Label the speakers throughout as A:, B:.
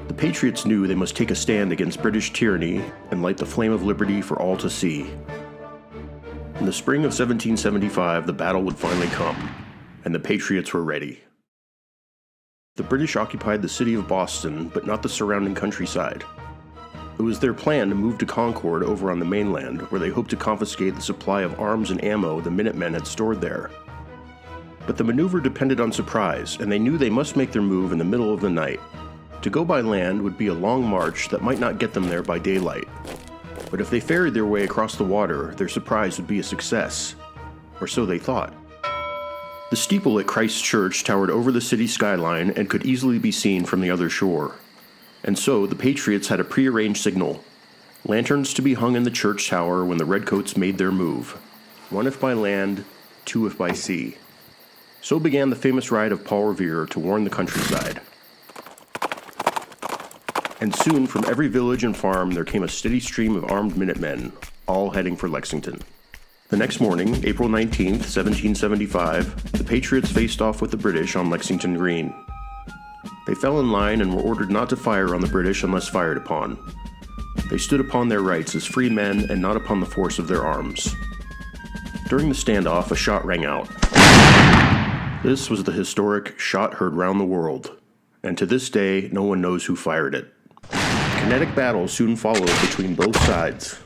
A: The patriots knew they must take a stand against British tyranny and light the flame of liberty for all to see. In the spring of 1775, the battle would finally come, and the patriots were ready. The British occupied the city of Boston, but not the surrounding countryside. It was their plan to move to Concord over on the mainland, where they hoped to confiscate the supply of arms and ammo the Minutemen had stored there. But the maneuver depended on surprise, and they knew they must make their move in the middle of the night. To go by land would be a long march that might not get them there by daylight. But if they ferried their way across the water, their surprise would be a success. Or so they thought. The steeple at Christ Church towered over the city skyline and could easily be seen from the other shore. And so the patriots had a prearranged signal. Lanterns to be hung in the church tower when the redcoats made their move. One if by land, two if by sea. So began the famous ride of Paul Revere to warn the countryside. And soon from every village and farm there came a steady stream of armed Minutemen, all heading for Lexington. The next morning, April 19th, 1775, the Patriots faced off with the British on Lexington Green. They fell in line and were ordered not to fire on the British unless fired upon. They stood upon their rights as free men and not upon the force of their arms. During the standoff, a shot rang out. This was the historic shot heard round the world, and to this day, no one knows who fired it. Kinetic battle soon followed between both sides.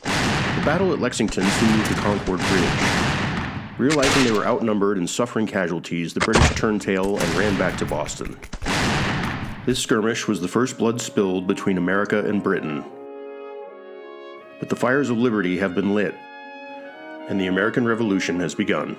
A: The battle at Lexington soon moved to Concord Bridge. Realizing they were outnumbered and suffering casualties, the British turned tail and ran back to Boston. This skirmish was the first blood spilled between America and Britain. But the fires of liberty have been lit, and the American Revolution has begun.